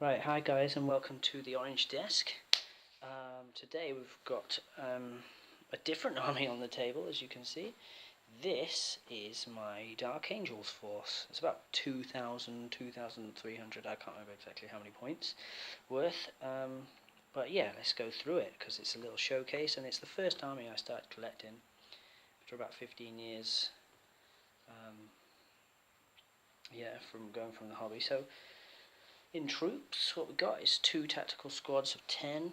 Right, hi guys and welcome to the Orange Desk. Today we've got a different army on the table, as you can see. This is my Dark Angels force. It's about 2,000, 2,300, I can't remember exactly how many points worth. But yeah, let's go through it because it's a little showcase and it's the first army I started collecting after about 15 years. From going from the hobby. So in troops, what we got is 2 tactical squads of 10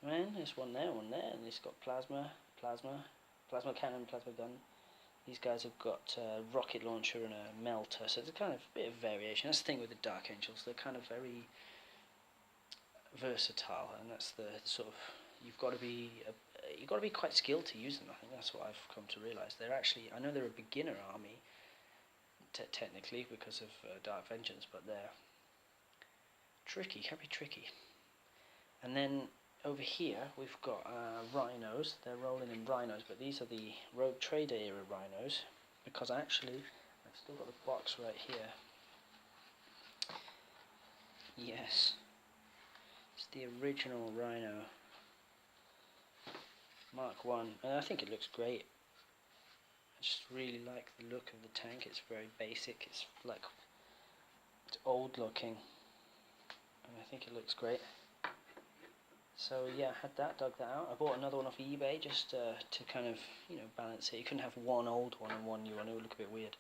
men. There's one there, and it's got plasma cannon, plasma gun. These guys have got a rocket launcher and a melter, so there's a kind of bit of variation. That's the thing with the Dark Angels; they're kind of very versatile, and that's the sort of you've got to be quite skilled to use them. I think that's what I've come to realise. They're actually, I know they're a beginner army, technically because of Dark Vengeance, but they're tricky, can be tricky. And then over here we've got rhinos. They're rolling in rhinos, but these are the Rogue Trader era rhinos, because actually I've still got the box right here. Yes, it's the original rhino Mark 1, and I think it looks great. I just really like the look of the tank. It's very basic, it's old looking, and I think it looks great. So yeah, I had that, dug that out. I bought another one off eBay just to kind of, balance it. You couldn't have one old one and one new one, it would look a bit weird.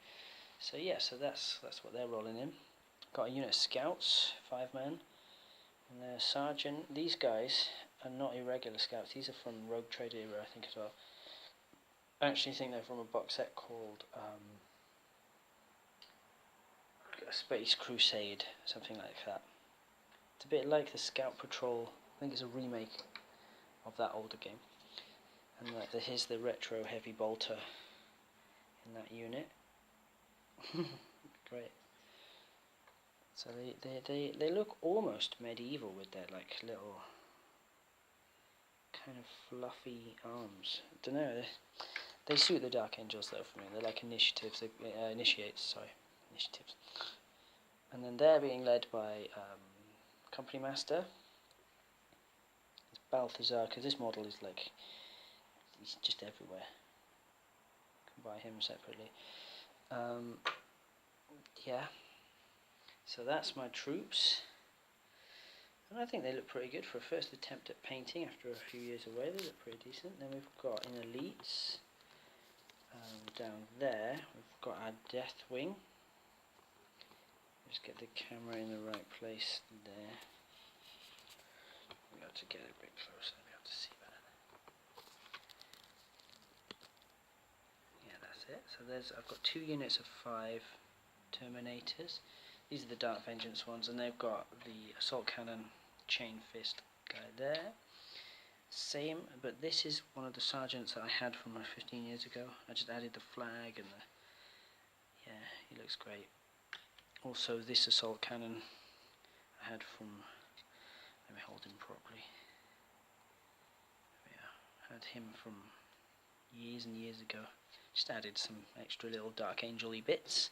So yeah, so that's what they're rolling in. Got a unit of scouts, 5 men, and their sergeant. These guys are not irregular scouts, these are from Rogue Trader era, I think, as well. I actually think they're from a box set called Space Crusade, something like that. It's a bit like the Scout Patrol. I think it's a remake of that older game. And here's the retro heavy bolter in that unit. Great. So they look almost medieval with their little kind of fluffy arms. I don't know. They suit the Dark Angels though for me. They're like initiatives. Initiates. And then they're being led by Company Master. It's Balthazar, because this model is he's just everywhere. You can buy him separately. Yeah. So that's my troops. And I think they look pretty good for a first attempt at painting after a few years away. They look pretty decent. Then we've got in elites. Down there we've got our Death Wing. Just get the camera in the right place there. We have to get it a bit closer, we have to see better. Yeah, that's it. So I've got 2 units of 5 Terminators. These are the Dark Vengeance ones, and they've got the Assault Cannon Chain Fist guy there. Same, but this is one of the sergeants that I had from 15 years ago. I just added the flag and yeah, he looks great. Also, this assault cannon I had from, let me hold him properly. Yeah, I had him from years and years ago. Just added some extra little Dark Angel-y bits.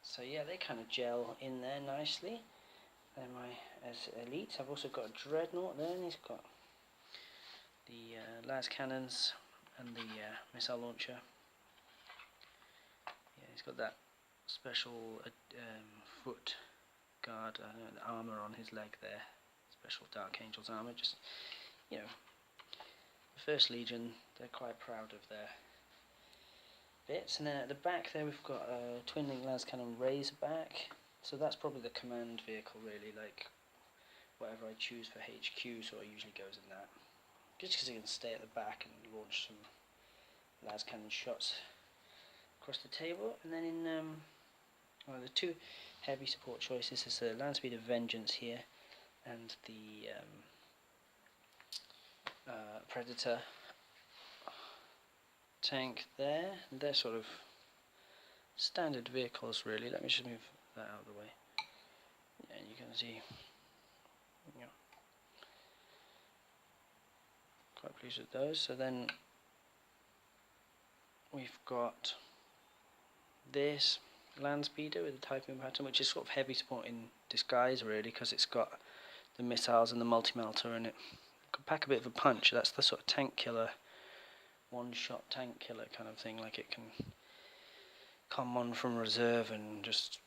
So yeah, they kind of gel in there nicely. Then as elites, I've also got a Dreadnought there, and he's got the las cannons and the missile launcher. Yeah, he's got that special foot guard, the armour on his leg there. Special Dark Angels armour. Just, the 1st Legion, they're quite proud of their bits. And then at the back there we've got a twin-link las cannon Razorback. So that's probably the command vehicle, really. Whatever I choose for HQ sort of usually goes in that. Just because it can stay at the back and launch some las cannon shots across the table. And then in the 2 heavy support choices is the Land Speed of Vengeance here, and the Predator tank there. And they're sort of standard vehicles, really. Let me just move that out of the way. Yeah, you can see. Quite pleased with those. So then we've got this land speeder with the Typhoon pattern, which is sort of heavy support in disguise really, because it's got the missiles and the multi-melter in it. It could pack a bit of a punch. That's the sort of tank killer, one-shot tank killer kind of thing. Like it can come on from reserve and just,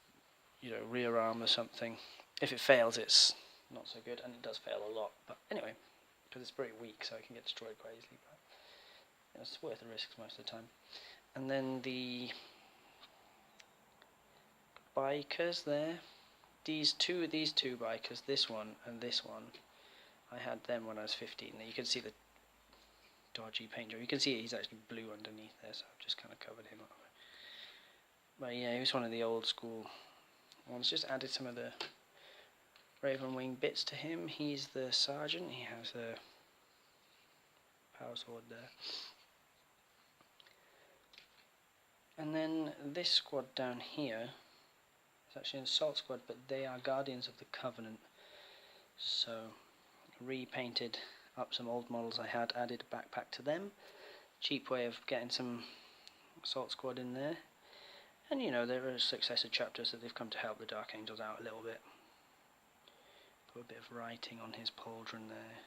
you know, rear armor something. If it fails, it's not so good, and it does fail a lot. But anyway, because it's very weak, so it can get destroyed quite easily. But you know, it's worth the risks most of the time. And then the bikers there. These two bikers, this one and this one, I had them when I was 15. Now you can see the dodgy paint job. You can see he's actually blue underneath there, so I've just kind of covered him up. But yeah, he was one of the old school ones. Just added some of the Raven Wing bits to him. He's the sergeant. He has a power sword there. And then this squad down here, it's actually an assault squad, but they are Guardians of the Covenant. So repainted up some old models I had, added a backpack to them. Cheap way of getting some assault squad in there. And you know, there are successor chapters that they've come to help the Dark Angels out a little bit. Put a bit of writing on his pauldron there.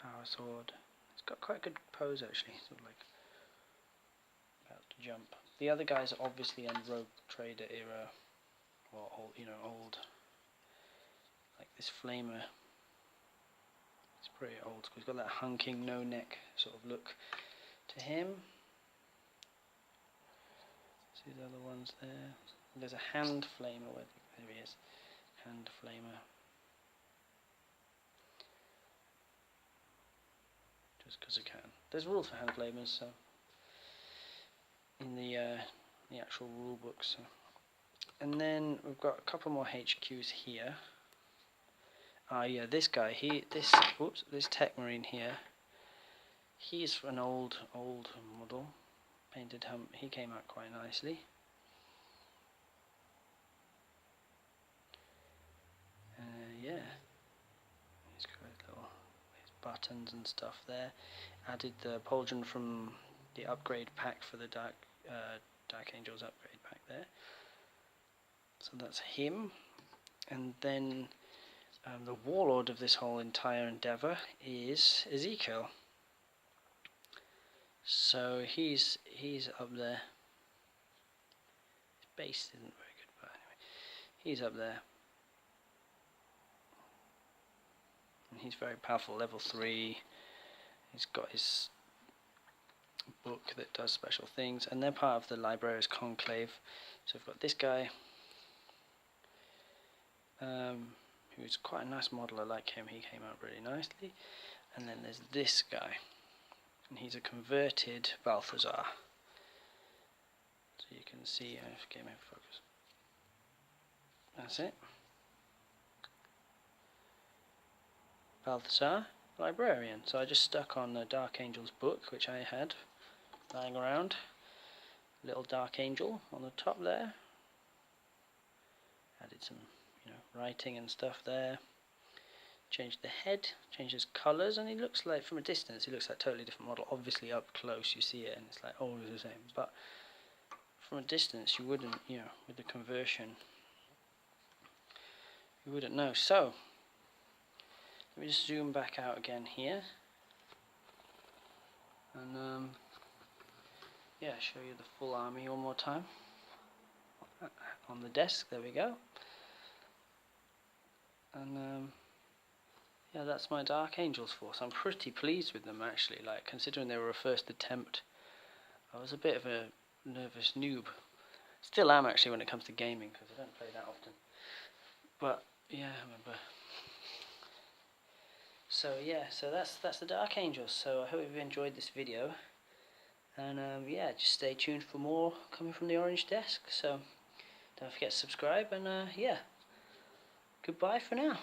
Power sword. It's got quite a good pose actually, sort of like about to jump. The other guys are obviously in Rogue Trader era, or old, you know, old. Like this flamer. It's pretty old school. He's got that hunking, no neck sort of look to him. See the other ones there. There's a hand flamer. There he is. Hand flamer. Just because I can. There's rules for hand flamers, so in the actual rule book. So. And then we've got a couple more HQs here. Yeah, this guy. This Tech Marine here. He's an old model. Painted him. He came out quite nicely. Yeah. He's got his buttons and stuff there. Added the pauldron from the upgrade pack for the Dark Angels upgrade pack there. So that's him. And then the warlord of this whole entire endeavour is Ezekiel. So he's up there. His base isn't very good, but anyway, he's up there. And he's very powerful, level 3. He's got his book that does special things, and they're part of the Librarius Conclave. So we've got this guy, who's quite a nice model. I like him. He came out really nicely. And then there's this guy, and he's a converted Balthazar. So you can see, if game in focus. That's it. Balthazar, librarian. So I just stuck on the Dark Angel's book, which I had lying around. Little Dark Angel on the top there. Added some, you know, writing and stuff there. Changed the head, changed his colours, and he looks like, from a distance, he looks like a totally different model. Obviously up close you see it and it's like always the same, but from a distance you wouldn't, you know, with the conversion, you wouldn't know. So let me just zoom back out again here, and yeah, show you the full army one more time on the desk. There we go. And yeah, that's my Dark Angels force. I'm pretty pleased with them actually. Like, considering they were a first attempt, I was a bit of a nervous noob. Still am actually when it comes to gaming, because I don't play that often. But yeah, I remember. So yeah, so that's the Dark Angels. So I hope you've enjoyed this video, and yeah, just stay tuned for more coming from the Orange Desk. So don't forget to subscribe, and yeah, goodbye for now.